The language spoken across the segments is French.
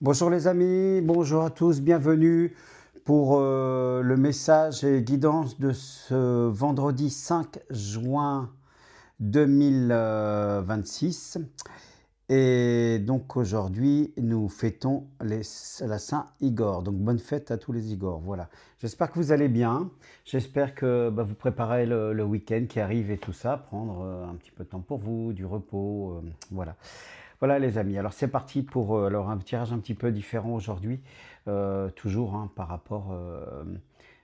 Bonjour les amis, bonjour à tous, bienvenue pour le message et guidance de ce vendredi 5 juin 2026. Et donc aujourd'hui, nous fêtons la Saint-Igor. Donc bonne fête à tous les Igor. Voilà. J'espère que vous allez bien. J'espère que vous préparez le week-end qui arrive et tout ça. Prendre un petit peu de temps pour vous, du repos. Voilà. Voilà les amis, alors c'est parti pour alors un tirage un petit peu différent aujourd'hui, toujours hein, par rapport,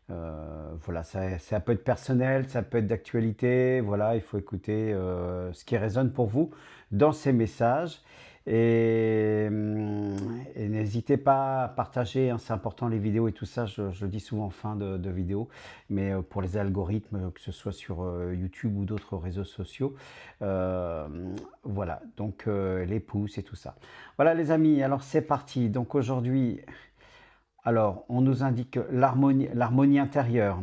voilà, ça peut être personnel, ça peut être d'actualité, voilà, il faut écouter ce qui résonne pour vous dans ces messages et, et n'hésitez pas à partager, hein, c'est important les vidéos et tout ça, je le dis souvent en fin de vidéo, mais pour les algorithmes, que ce soit sur YouTube ou d'autres réseaux sociaux, euh, voilà, donc les pouces et tout ça. Voilà les amis, alors c'est parti. Donc aujourd'hui, alors on nous indique l'harmonie intérieure.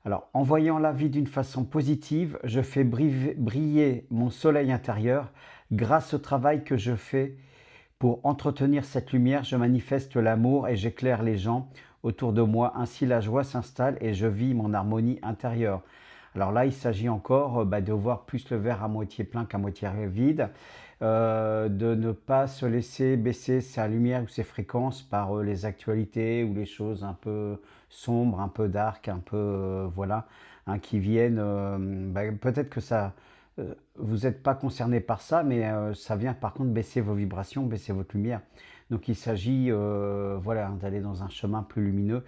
Alors en voyant la vie d'une façon positive, je fais briller mon soleil intérieur. Grâce au travail que je fais pour entretenir cette lumière, je manifeste l'amour et j'éclaire les gens autour de moi. Ainsi la joie s'installe et je vis mon harmonie intérieure. Alors là, il s'agit encore de voir plus le verre à moitié plein qu'à moitié vide, de ne pas se laisser baisser sa lumière ou ses fréquences par les actualités ou les choses un peu sombres, un peu dark, un peu voilà, hein, qui viennent. Peut-être que ça, vous n'êtes pas concerné par ça, mais ça vient par contre baisser vos vibrations, baisser votre lumière. Donc il s'agit voilà, d'aller dans un chemin plus lumineux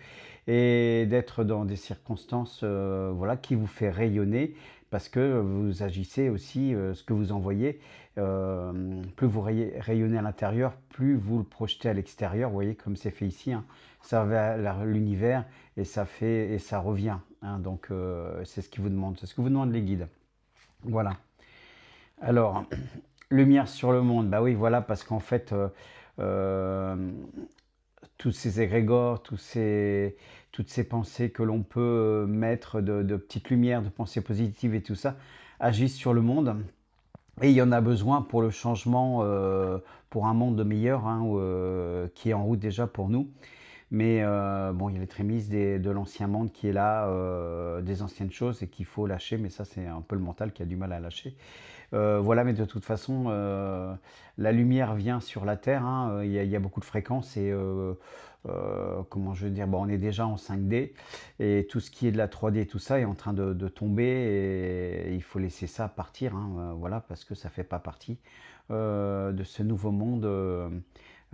et d'être dans des circonstances voilà, qui vous fait rayonner parce que vous agissez aussi ce que vous envoyez. Plus vous rayonnez à l'intérieur, plus vous le projetez à l'extérieur. Vous voyez comme c'est fait ici, hein. Ça va vers l'univers et ça fait et ça revient, hein. Donc c'est ce qui vous demande, c'est ce que vous demandent les guides. Voilà. Alors, lumière sur le monde, bah oui, voilà, parce qu'en fait, euh, tous ces égrégores, toutes ces pensées que l'on peut mettre de petites lumières, de pensées positives et tout ça, agissent sur le monde. Et il y en a besoin pour le changement, pour un monde meilleur, hein, qui est en route déjà pour nous. Mais bon, il y a les prémices de l'ancien monde qui est là, des anciennes choses et qu'il faut lâcher, mais ça c'est un peu le mental qui a du mal à lâcher. Voilà, mais de toute façon, la lumière vient sur la Terre, hein, il y a beaucoup de fréquences et comment je veux dire, bon, on est déjà en 5D et tout ce qui est de la 3D et tout ça est en train de tomber et il faut laisser ça partir, hein, voilà, parce que ça fait pas partie de ce nouveau monde.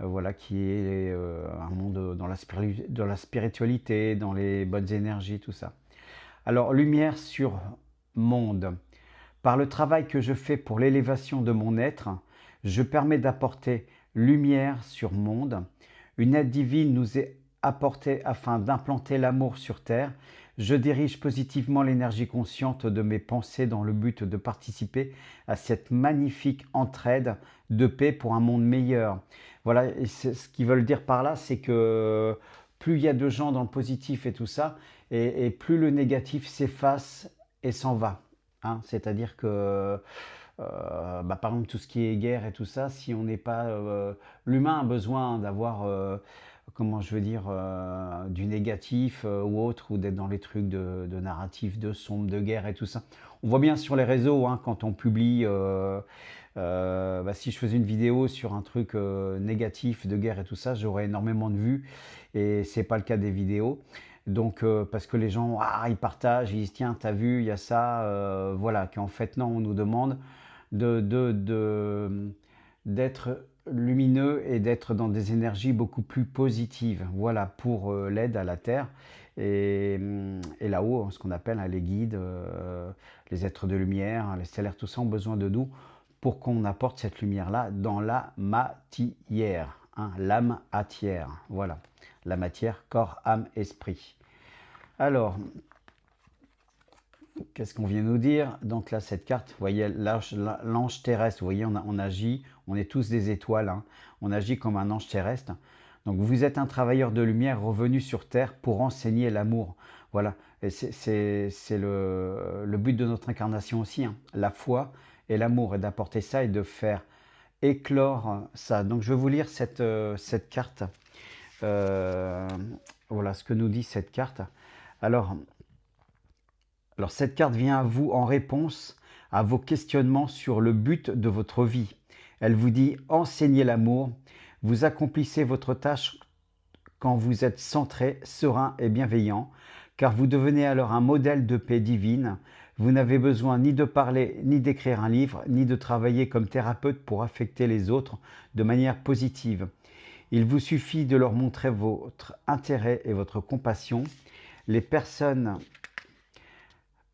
Voilà, qui est un monde dans la spiritualité, dans les bonnes énergies, tout ça. Alors, lumière sur monde. Par le travail que je fais pour l'élévation de mon être, je permets d'apporter lumière sur monde. Une aide divine nous est apportée afin d'implanter l'amour sur terre. Je dirige positivement l'énergie consciente de mes pensées dans le but de participer à cette magnifique entraide de paix pour un monde meilleur. Voilà, et ce qu'ils veulent dire par là, c'est que plus il y a de gens dans le positif et tout ça, et plus le négatif s'efface et s'en va. Hein. C'est-à-dire que, par exemple, tout ce qui est guerre et tout ça, si on n'est pas... l'humain a besoin d'avoir, comment je veux dire, du négatif ou autre, ou d'être dans les trucs de narratif, de sombre, de guerre et tout ça. On voit bien sur les réseaux, hein, quand on publie... si je faisais une vidéo sur un truc négatif de guerre et tout ça, j'aurais énormément de vues et c'est pas le cas des vidéos. Donc parce que les gens ils partagent, ils disent tiens t'as vu il y a ça, voilà, qu'en fait non, on nous demande d'être lumineux et d'être dans des énergies beaucoup plus positives, voilà, pour l'aide à la terre et là-haut, ce qu'on appelle, hein, les guides, les êtres de lumière, les stellaires, tout ça ont besoin de nous pour qu'on apporte cette lumière-là dans la matière, hein, l'âme atière, voilà, la matière, corps, âme, esprit. Alors, qu'est-ce qu'on vient nous dire? Donc là, cette carte, vous voyez, l'ange terrestre, vous voyez, on agit, on est tous des étoiles, hein, on agit comme un ange terrestre. Donc vous êtes un travailleur de lumière revenu sur Terre pour enseigner l'amour. Voilà, et c'est le but de notre incarnation aussi, hein, la foi et l'amour, et d'apporter ça et de faire éclore ça. Donc je vais vous lire cette carte. Euh, voilà ce que nous dit cette carte. Alors, alors cette carte vient à vous en réponse à vos questionnements sur le but de votre vie. Elle vous dit enseignez l'amour. Vous accomplissez votre tâche quand vous êtes centré, serein et bienveillant, car vous devenez alors un modèle de paix divine. Vous n'avez besoin ni de parler, ni d'écrire un livre, ni de travailler comme thérapeute pour affecter les autres de manière positive. Il vous suffit de leur montrer votre intérêt et votre compassion. Les personnes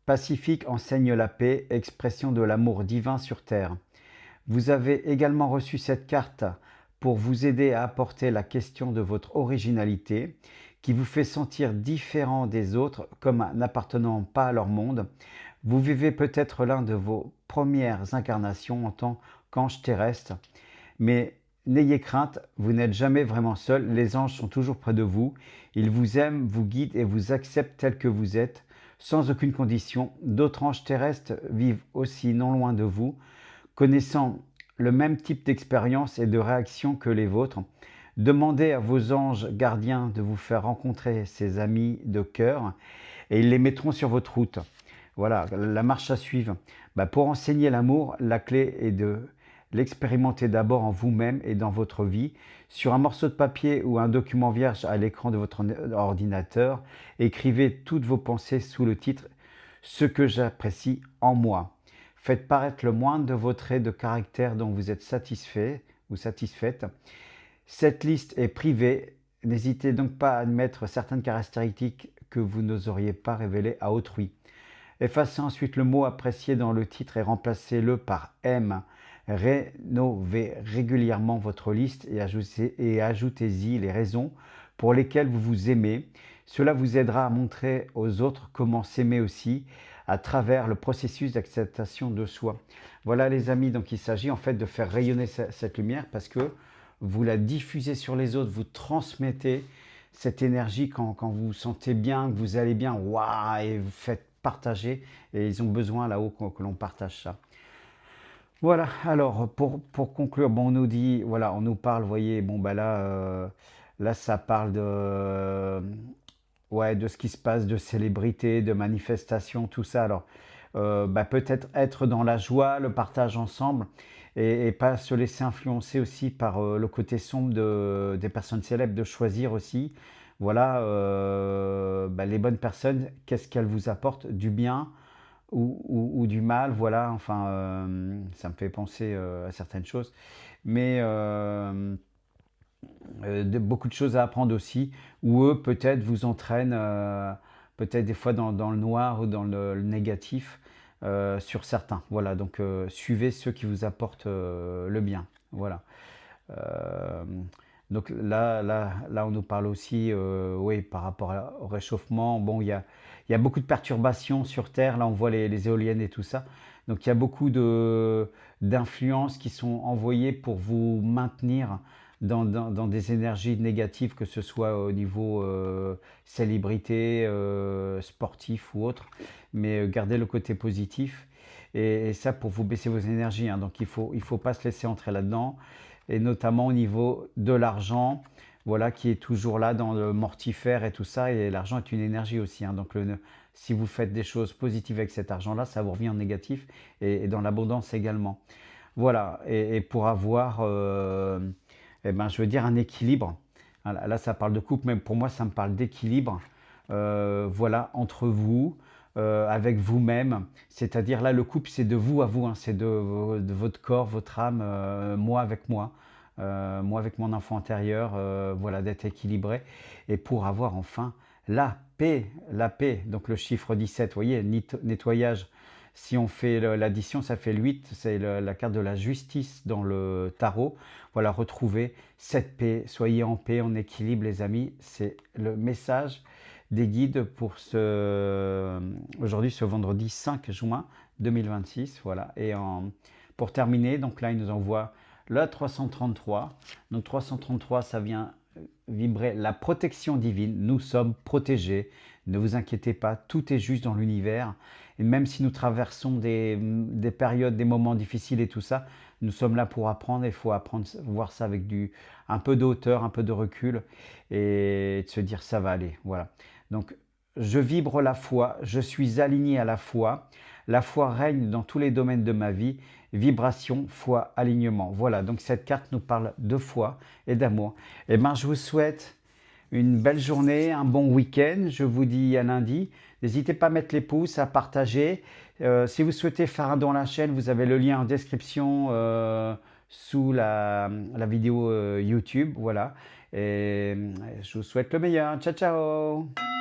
pacifiques enseignent la paix, expression de l'amour divin sur terre. Vous avez également reçu cette carte pour vous aider à apporter la question de votre originalité, qui vous fait sentir différent des autres comme n'appartenant pas à leur monde. Vous vivez peut-être l'un de vos premières incarnations en tant qu'ange terrestre, mais n'ayez crainte, vous n'êtes jamais vraiment seul, les anges sont toujours près de vous, ils vous aiment, vous guident et vous acceptent tel que vous êtes, sans aucune condition. D'autres anges terrestres vivent aussi non loin de vous, connaissant le même type d'expérience et de réaction que les vôtres. Demandez à vos anges gardiens de vous faire rencontrer ces amis de cœur et ils les mettront sur votre route. Voilà, la marche à suivre. Pour enseigner l'amour, la clé est de l'expérimenter d'abord en vous-même et dans votre vie. Sur un morceau de papier ou un document vierge à l'écran de votre ordinateur, écrivez toutes vos pensées sous le titre « Ce que j'apprécie en moi ». Faites paraître le moindre de vos traits de caractère dont vous êtes satisfait ou satisfaite. Cette liste est privée. N'hésitez donc pas à admettre certaines caractéristiques que vous n'oseriez pas révéler à autrui. Effacez ensuite le mot apprécié dans le titre et remplacez-le par M. Rénovez régulièrement votre liste et ajoutez-y les raisons pour lesquelles vous vous aimez. Cela vous aidera à montrer aux autres comment s'aimer aussi à travers le processus d'acceptation de soi. Voilà les amis, donc il s'agit en fait de faire rayonner cette lumière parce que vous la diffusez sur les autres, vous transmettez cette énergie quand vous vous sentez bien, que vous allez bien, waouh, et vous faites partager et ils ont besoin là-haut que l'on partage ça. Voilà, alors pour conclure, bon, on nous dit, voilà, on nous parle, vous voyez, bon là ça parle de, ouais, de ce qui se passe, de célébrités, de manifestations, tout ça. Alors peut-être être dans la joie, le partage ensemble et pas se laisser influencer aussi par le côté sombre des personnes célèbres, de choisir aussi, voilà, les bonnes personnes, qu'est-ce qu'elles vous apportent, du bien ou du mal, voilà, enfin, ça me fait penser à certaines choses, mais beaucoup de choses à apprendre aussi, où eux peut-être vous entraînent, peut-être des fois dans le noir ou dans le négatif, sur certains, voilà, donc suivez ceux qui vous apportent le bien, voilà. Euh, donc là, on nous parle aussi, oui, par rapport au réchauffement. Bon, il y a beaucoup de perturbations sur Terre. Là, on voit les éoliennes et tout ça. Donc, il y a beaucoup d'influences qui sont envoyées pour vous maintenir dans des énergies négatives, que ce soit au niveau célébrité, sportif ou autre. Mais gardez le côté positif. Et ça, pour vous baisser vos énergies, hein. Donc, il faut pas se laisser entrer là-dedans et notamment au niveau de l'argent, voilà, qui est toujours là dans le mortifère et tout ça, et l'argent est une énergie aussi, hein. Donc si vous faites des choses positives avec cet argent-là, ça vous revient en négatif, et dans l'abondance également. Voilà, et pour avoir, je veux dire, un équilibre, là ça parle de couple, mais pour moi ça me parle d'équilibre, voilà, entre vous, avec vous-même, c'est-à-dire là le couple c'est de vous à vous, hein, c'est de votre corps, votre âme, moi avec moi, moi avec mon enfant intérieur, voilà, d'être équilibré et pour avoir enfin la paix, donc le chiffre 17, vous voyez, nettoyage, si on fait l'addition ça fait le 8, c'est la carte de la justice dans le tarot, voilà, retrouvez cette paix, soyez en paix, en équilibre les amis, c'est le message des guides pour aujourd'hui, ce vendredi 5 juin 2026. Voilà. Et pour terminer, donc là, il nous envoie le 333. Donc 333, ça vient vibrer la protection divine. Nous sommes protégés. Ne vous inquiétez pas, tout est juste dans l'univers. Et même si nous traversons des périodes, des moments difficiles et tout ça, Nous sommes là pour apprendre, il faut apprendre, voir ça avec un peu de hauteur, un peu de recul et de se dire ça va aller. Voilà. Donc, je vibre la foi, je suis aligné à la foi. La foi règne dans tous les domaines de ma vie. Vibration, foi, alignement. Voilà, donc cette carte nous parle de foi et d'amour. Et ben, je vous souhaite une belle journée, un bon week-end. Je vous dis à lundi. N'hésitez pas à mettre les pouces, à partager. Si vous souhaitez faire un don à la chaîne, vous avez le lien en description sous la vidéo YouTube. Voilà. Et je vous souhaite le meilleur. Ciao, ciao!